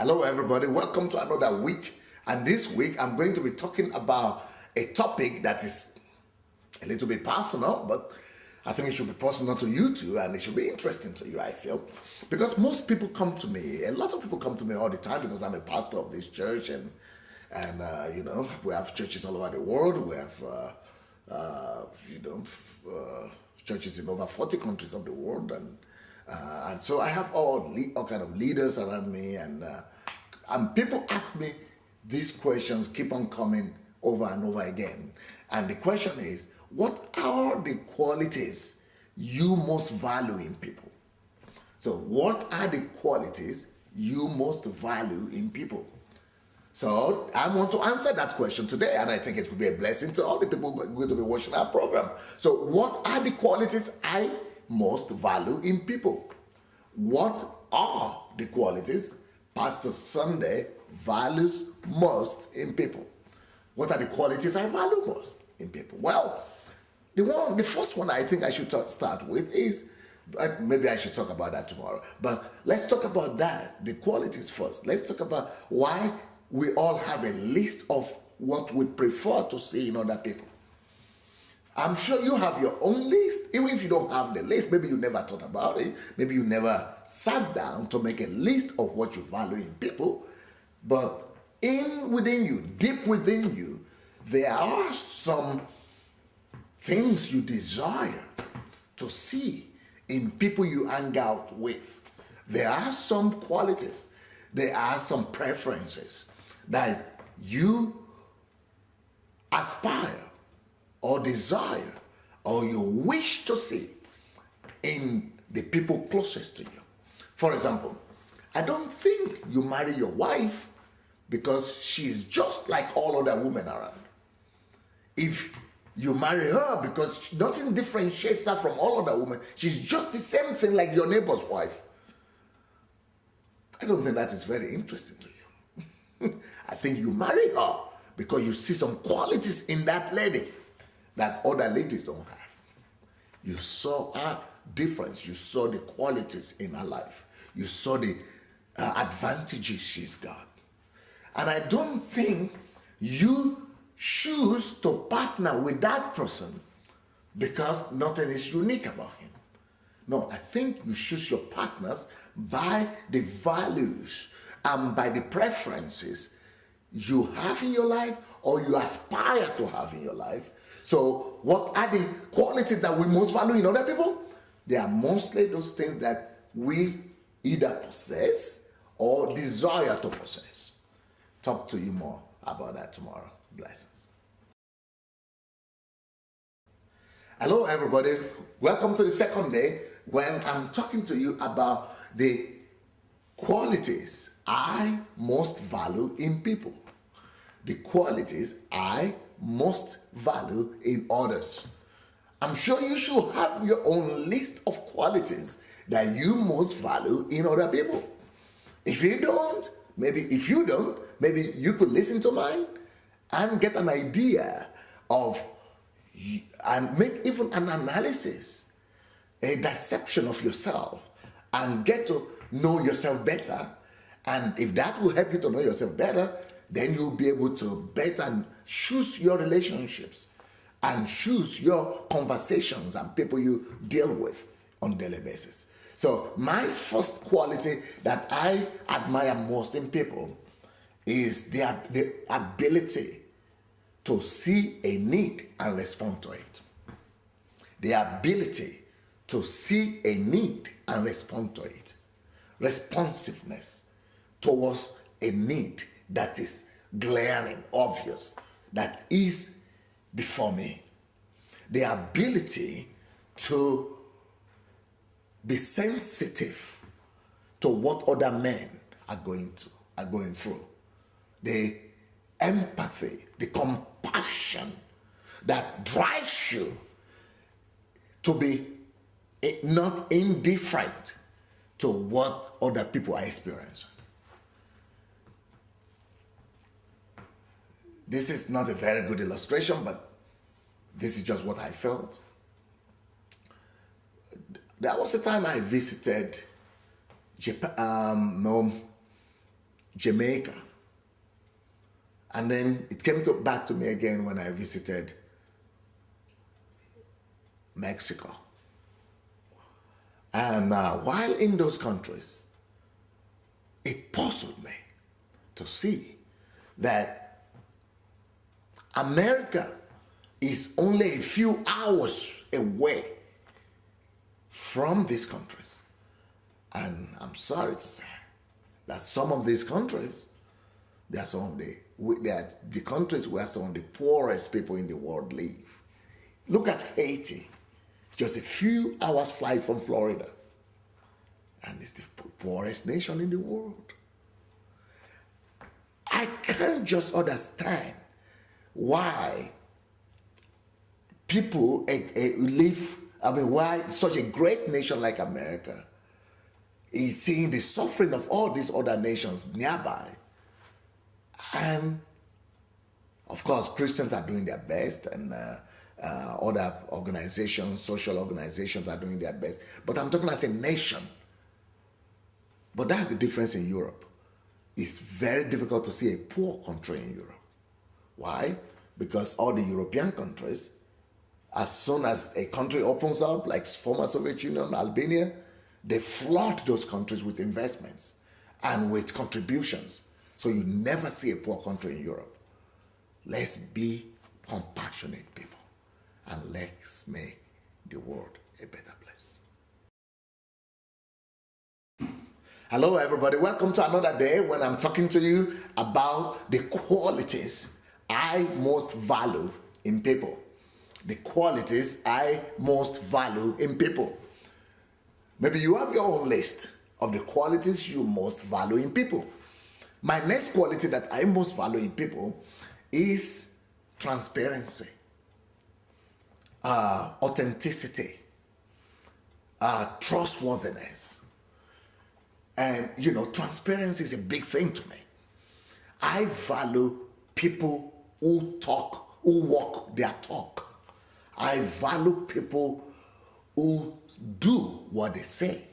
Hello everybody, welcome to another week. And this week I'm going to be talking about a topic that is a little bit personal, but I think it should be personal to you too, and it should be interesting to you, I feel. Because most people come to me, a lot of people come to me all the time because I'm a pastor of this church, and we have churches all over the world. We have churches in over 40 countries of the world, and so I have all kind of leaders around me, and people ask me these questions, keep on coming over and over again. And the question is, what are the qualities you most value in people? So what are the qualities you most value in people? So I want to answer that question today, and I think it will be a blessing to all the people who are going to be watching our program. So what are the qualities I most value in people? What are the qualities Pastor Sunday values most in people? What are the qualities I value most in people? Well, the first one I think I should start with is, maybe I should talk about that tomorrow, but let's talk about that, the qualities first. Let's talk about why we all have a list of what we prefer to see in other people. I'm sure you have your own list. Even if you don't have the list, maybe you never thought about it, maybe you never sat down to make a list of what you value in people, but within you, deep within you, there are some things you desire to see in people you hang out with. There are some qualities, there are some preferences that you aspire or desire or you wish to see in the people closest to you. For example, I don't think you marry your wife because she's just like all other women around. If you marry her because nothing differentiates her from all other women, she's just the same thing like your neighbor's wife, I don't think that is very interesting to you. I think you marry her because you see some qualities in that lady that other ladies don't have. You saw her difference. You saw the qualities in her life. You saw the advantages she's got. And I don't think you choose to partner with that person because nothing is unique about him. No, I think you choose your partners by the values and by the preferences you have in your life or you aspire to have in your life. So what are the qualities that we most value in other people? They are mostly those things that we either possess or desire to possess. Talk to you more about that tomorrow. Blessings. Hello everybody, welcome to the second day when I'm talking to you about the qualities I most value in people. The qualities I most value in others. I'm sure you should have your own list of qualities that you most value in other people. If you don't, maybe you could listen to mine and get an idea of, and make even an analysis, a dissection of yourself, and get to know yourself better. And if that will help you to know yourself better, then you'll be able to better choose your relationships and choose your conversations and people you deal with on a daily basis. So my first quality that I admire most in people is the ability to see a need and respond to it. The ability to see a need and respond to it. Responsiveness towards a need that is glaring, obvious, that is before me. The ability to be sensitive to what other men are going through. The empathy, the compassion that drives you to be not indifferent to what other people are experiencing. This is not a very good illustration, but this is just what I felt. There was a time I visited Japan, Jamaica. And then it came back to me again when I visited Mexico. And while in those countries, it puzzled me to see that America is only a few hours away from these countries. And I'm sorry to say that some of these countries, they are the countries where some of the poorest people in the world live. Look at Haiti, just a few hours flight from Florida. And it's the poorest nation in the world. I can't just understand why people live, why such a great nation like America is seeing the suffering of all these other nations nearby. And of course, Christians are doing their best, and other organizations, social organizations are doing their best. But I'm talking as a nation. But that's the difference in Europe. It's very difficult to see a poor country in Europe. Why? Because all the European countries, as soon as a country opens up, like former Soviet Union, Albania, they flood those countries with investments and with contributions. So you never see a poor country in Europe. Let's be compassionate people, and let's make the world a better place. Hello everybody, welcome to another day when I'm talking to you about the qualities I most value in people. The qualities I most value in people. Maybe you have your own list of the qualities you most value in people. My next quality that I most value in people is transparency, authenticity, trustworthiness. And transparency is a big thing to me. I value people who walk their talk. I value people who do what they say.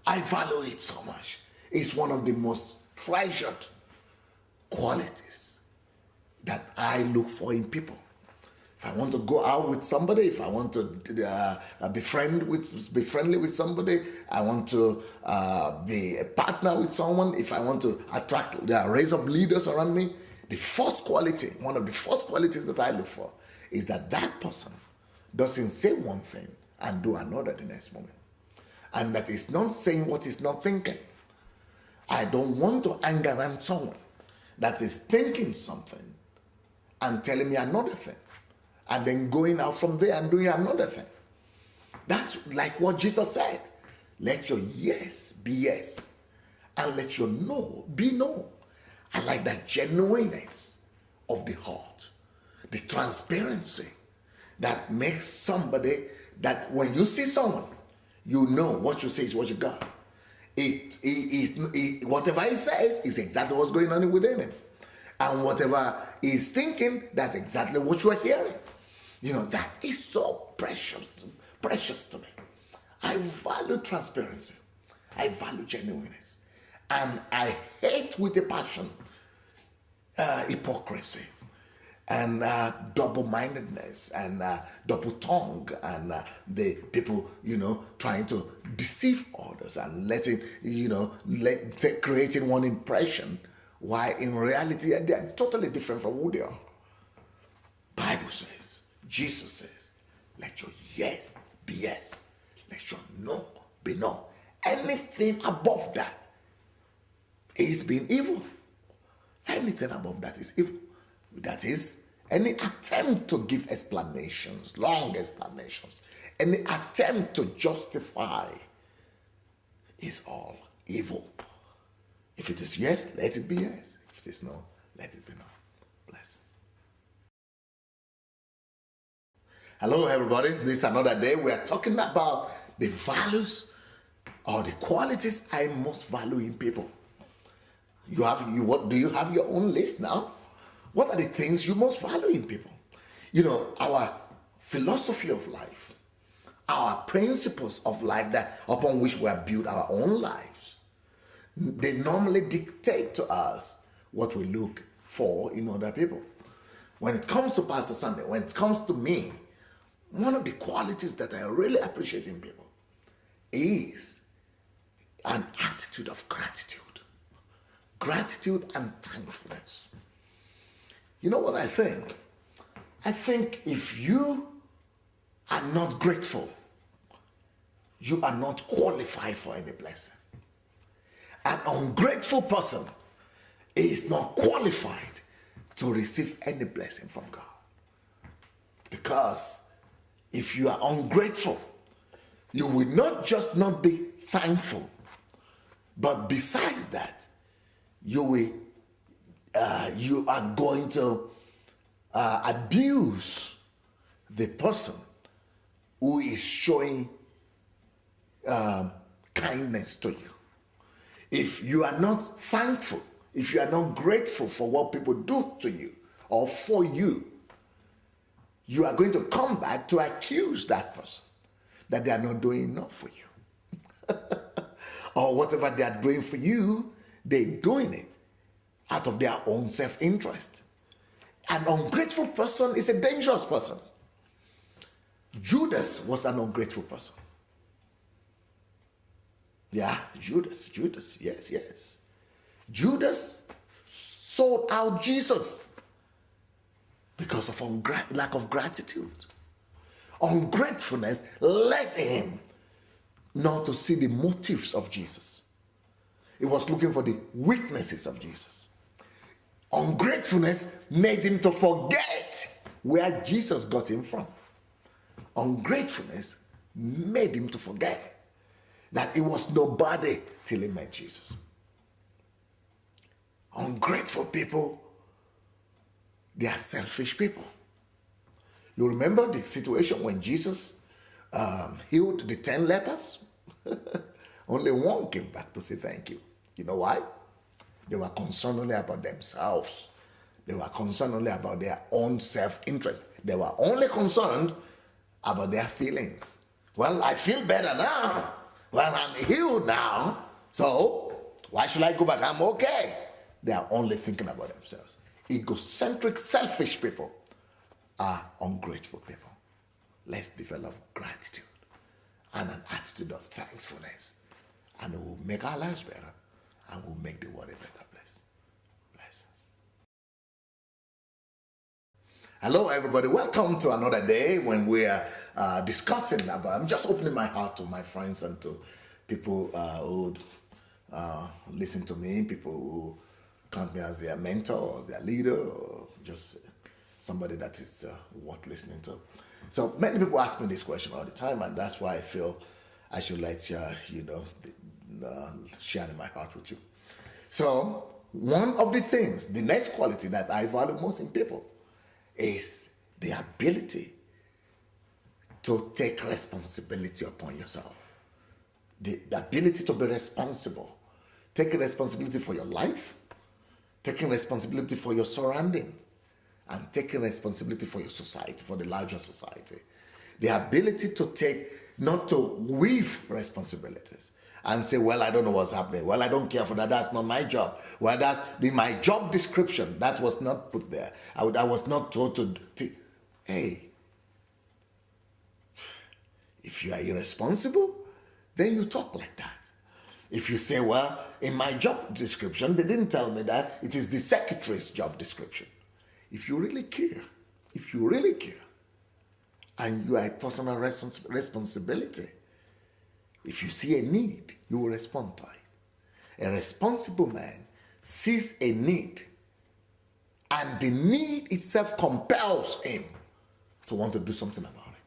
I value it so much. It's one of the most treasured qualities that I look for in people. If I want to go out with somebody, if I want to be friendly with somebody, I want to be a partner with someone, if I want to raise up leaders around me, one of the first qualities that I look for is that person doesn't say one thing and do another the next moment. And that is not saying what he's not thinking. I don't want to anger around someone that is thinking something and telling me another thing, and then going out from there and doing another thing. That's like what Jesus said. Let your yes be yes, and let your no be no. I like that genuineness of the heart, the transparency that makes somebody that when you see someone, you know what you say is what you got. Whatever he says is exactly what's going on within him. And whatever he's thinking, that's exactly what you are hearing. That is so precious to me. I value transparency. I value genuineness. And I hate with a passion hypocrisy and double-mindedness and double tongue and the people, trying to deceive others and creating one impression, while in reality they are totally different from who they are. Bible says, Jesus says, let your yes be yes, let your no be no. Anything above that is being evil. Anything above that is evil. That is, any attempt to give explanations, long explanations, any attempt to justify is all evil. If it is yes, let it be yes. If it is no, let it be no. Blessings. Hello everybody, this is another day. We are talking about the values or the qualities I most value in people. Do you have your own list now? What are the things you most value in people? Our philosophy of life, our principles of life upon which we have built our own lives, They normally dictate to us what we look for in other people. When it comes to Pastor Sunday, when it comes to me, one of the qualities that I really appreciate in people is an attitude of gratitude. Gratitude and thankfulness. You know what I think? I think if you are not grateful, you are not qualified for any blessing. An ungrateful person is not qualified to receive any blessing from God. Because if you are ungrateful, you will not just not be thankful, but besides that, you are going to abuse the person who is showing kindness to you. If you are not thankful, if you are not grateful for what people do to you or for you, you are going to come back to accuse that person that they are not doing enough for you. Or whatever they are doing for you, they're doing it out of their own self-interest. An ungrateful person is a dangerous person. Judas was an ungrateful person. Yeah, Judas, yes. Judas sold out Jesus because of lack of gratitude. Ungratefulness led him not to see the motives of Jesus. He was looking for the weaknesses of Jesus. Ungratefulness made him to forget where Jesus got him from. Ungratefulness made him to forget that he was nobody till he met Jesus. Ungrateful people, they are selfish people. You remember the situation when Jesus healed the 10 lepers? Only one came back to say thank you. You know why? They were concerned only about themselves. They were concerned only about their own self-interest. They were only concerned about their feelings. Well, I feel better now. Well, I'm healed now. So, why should I go back? I'm okay. They are only thinking about themselves. Egocentric, selfish people are ungrateful people. Let's develop gratitude and an attitude of thankfulness, and it will make our lives better and will make the world a better place. Blessings. Hello, everybody. Welcome to another day when we are discussing about, I'm just opening my heart to my friends and to people who listen to me, people who count me as their mentor or their leader or just somebody that is worth listening to. So many people ask me this question all the time, and that's why I feel I should share my heart with you. So one of the things, the next quality that I value most in people is the ability to take responsibility upon yourself. The ability to be responsible. Taking responsibility for your life, taking responsibility for your surrounding, and taking responsibility for your society, for the larger society. The ability to take, not to weave responsibilities and say, well, I don't know what's happening. Well, I don't care for that. That's not my job. Well, that's my job description. That was not put there. I was not told to. Hey, if you are irresponsible, then you talk like that. If you say, well, in my job description, they didn't tell me that. It is the secretary's job description. If you really care, and you are a personal responsibility, if you see a need, you will respond to it. A responsible man sees a need, and the need itself compels him to want to do something about it.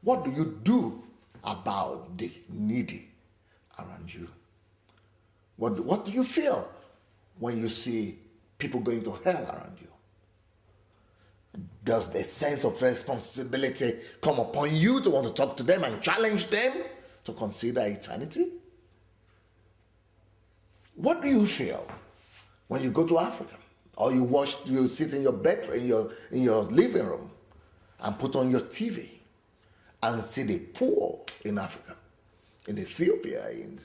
What do you do about the needy around you? What do you feel when you see people going to hell around you? Does the sense of responsibility come upon you to want to talk to them and challenge them to consider eternity? What do you feel when you go to Africa, or you sit in your bedroom, in your living room, and put on your TV and see the poor in Africa, in Ethiopia, in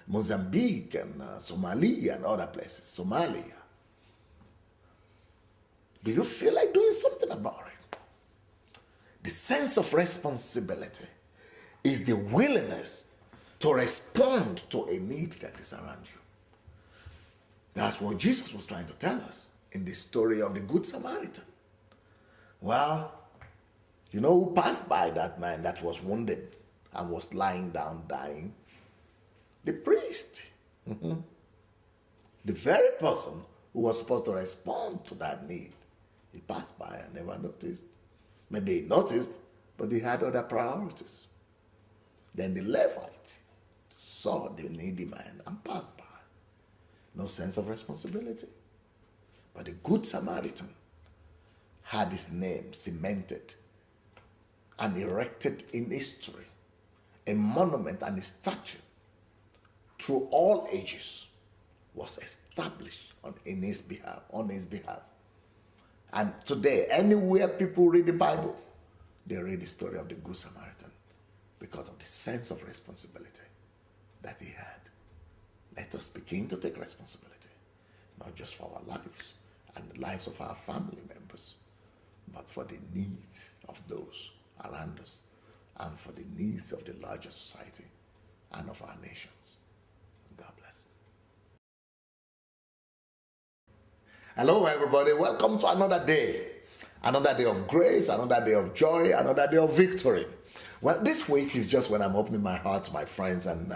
Mozambique and Somalia and other places, Somalia. Do you feel like doing something about it? The sense of responsibility is the willingness to respond to a need that is around you. That's what Jesus was trying to tell us in the story of the Good Samaritan. Well, you know who passed by that man that was wounded and was lying down dying? The priest. The very person who was supposed to respond to that need. He passed by and never noticed. Maybe he noticed, but he had other priorities. Then the Levite saw the needy man and passed by. No sense of responsibility. But the Good Samaritan had his name cemented and erected in history, a monument and a statue through all ages was established in his behalf. And today, anywhere people read the Bible, they read the story of the Good Samaritan because of the sense of responsibility that he had. Let us begin to take responsibility, not just for our lives and the lives of our family members, but for the needs of those around us and for the needs of the larger society and of our nations. God bless. Hello, everybody. Welcome to another day. Another day of grace, another day of joy, another day of victory. Well, this week is just when I'm opening my heart to my friends and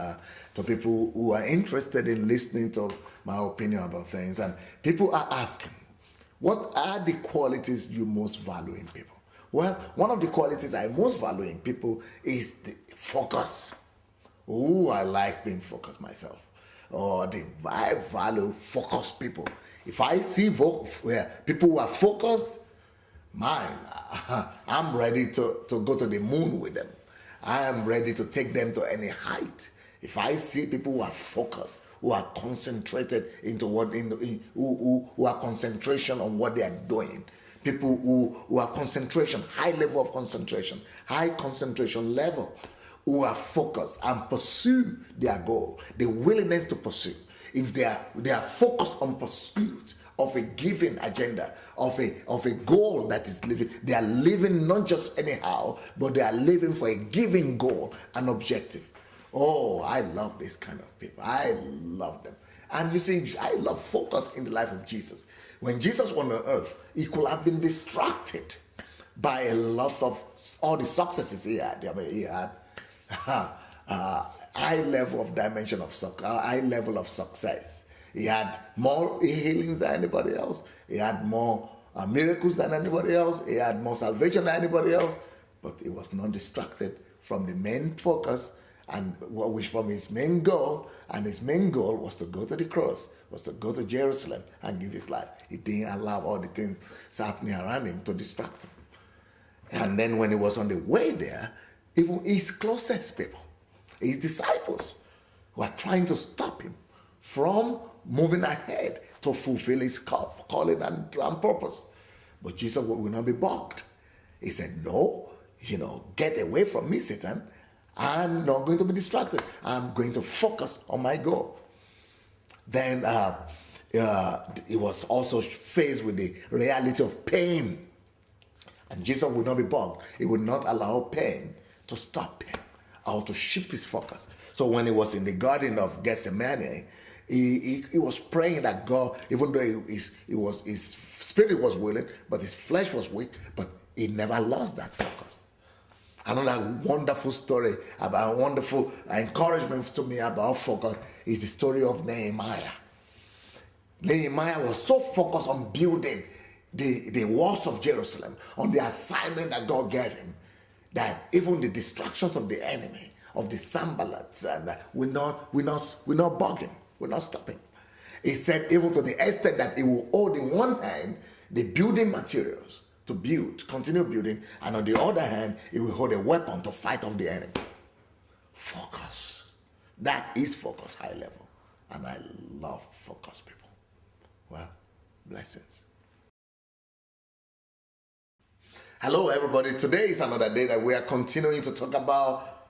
to people who are interested in listening to my opinion about things. And people are asking, what are the qualities you most value in people? Well, one of the qualities I most value in people is the focus. Oh, I like being focused myself. I value focused people. If I see people who are focused, I'm ready to go to the moon with them. I am ready to take them to any height. If I see people who are focused, who are concentrated into who are concentration on what they are doing, people who are concentration, high level of concentration, high concentration level, who are focused and pursue their goal, the willingness to pursue. If they are focused on pursuit of a given agenda, of a goal that is living, they are living not just anyhow, but they are living for a given goal, an objective. Oh, I love this kind of people. I love them. And you see, I love focus in the life of Jesus. When Jesus was on earth, he could have been distracted by a lot of all the successes he had. I mean, he had high level of dimension of high level of success. He had more healings than anybody else. He had more miracles than anybody else. He had more salvation than anybody else. But he was not distracted from the main focus and which from his main goal. And his main goal was to go to the cross, was to go to Jerusalem and give his life. He didn't allow all the things happening around him to distract him. And then when he was on the way there, even his closest people, his disciples, were trying to stop him from moving ahead to fulfill his calling and purpose. But Jesus will not be balked. He said, no, get away from me, Satan. I'm not going to be distracted. I'm going to focus on my goal. Then he was also faced with the reality of pain. And Jesus would not be balked. He would not allow pain to stop him or to shift his focus. So when he was in the Garden of Gethsemane, he was praying that God, even though his spirit was willing, but his flesh was weak, but he never lost that focus. Another wonderful story, about wonderful encouragement to me about focus is the story of Nehemiah. Nehemiah was so focused on building the walls of Jerusalem, on the assignment that God gave him, that even the distractions of the enemy, of the Sanballats, and will not bug him, will not stop him. He said even to the extent that he will hold in one hand the building materials to build, continue building, and on the other hand, he will hold a weapon to fight off the enemies. Focus. That is focus, high level. And I love focused people. Well, blessings. Hello, everybody. Today is another day that we are continuing to talk about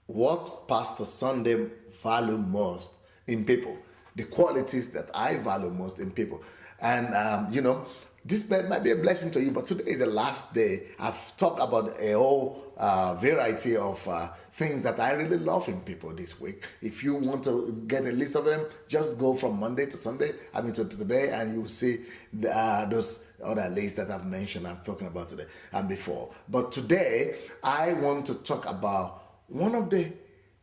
what Pastor Sunday value most in people, the qualities that I value most in people. And, this might be a blessing to you, but today is the last day. I've talked about a whole variety of things that I really love in people this week. If you want to get a list of them, just go from Monday to Sunday, to today, and you'll see those other lists that I've mentioned, I've spoken about today and before. But today, I want to talk about one of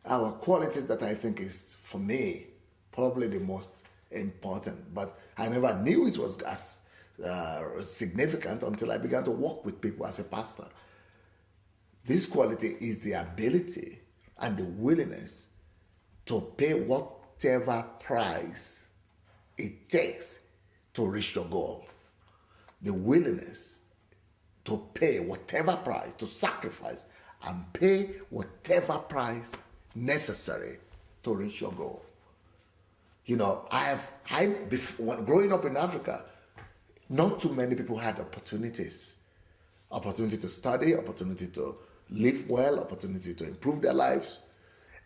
our qualities that I think is, for me, probably the most important. But I never knew it was as significant until I began to work with people as a pastor. This quality is the ability and the willingness to pay whatever price it takes to reach your goal. The willingness to pay whatever price, to sacrifice and pay whatever price necessary to reach your goal. Growing up in Africa, not too many people had opportunity to study, opportunity to live well, opportunity to improve their lives.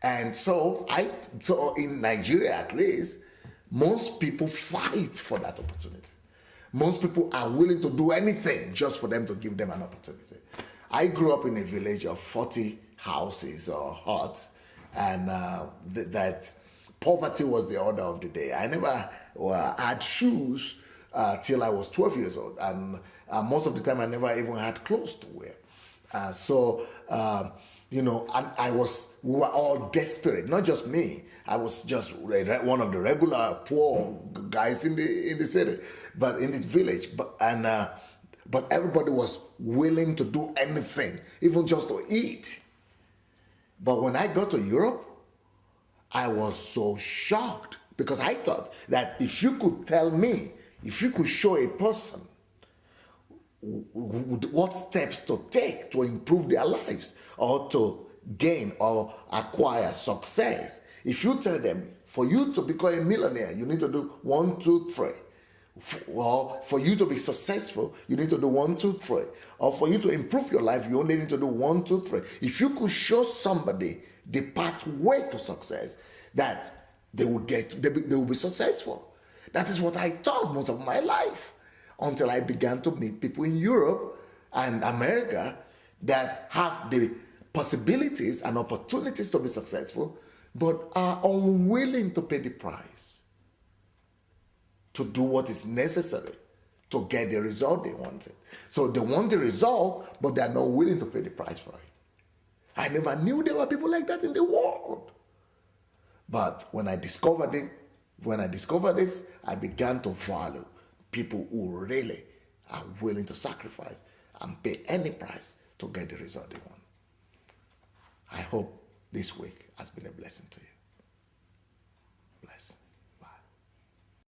And so in Nigeria at least, most people fight for that opportunity. Most people are willing to do anything just for them to give them an opportunity. I grew up in a village of 40 houses or huts, and that poverty was the order of the day. I never had shoes till I was 12 years old, and most of the time I never even had clothes to wear. We were all desperate. Not just me. I was just one of the regular poor guys in the city, but in this village. But everybody was willing to do anything, even just to eat. But when I got to Europe, I was so shocked, because I thought that if you could show a person what steps to take to improve their lives or to gain or acquire success, if you tell them, for you to become a millionaire, you need to do 1, 2, 3. Or for you to be successful, you need to do 1, 2, 3. Or for you to improve your life, you only need to do 1, 2, 3. If you could show somebody the pathway to success, that they will be successful. That is what I thought most of my life, until I began to meet people in Europe and America that have the possibilities and opportunities to be successful, but are unwilling to pay the price, to do what is necessary to get the result they wanted. So they want the result, but they are not willing to pay the price for it. I never knew there were people like that in the world. But when I discovered this, I began to value people who really are willing to sacrifice and pay any price to get the result they want. I hope this week has been a blessing to you. Bless.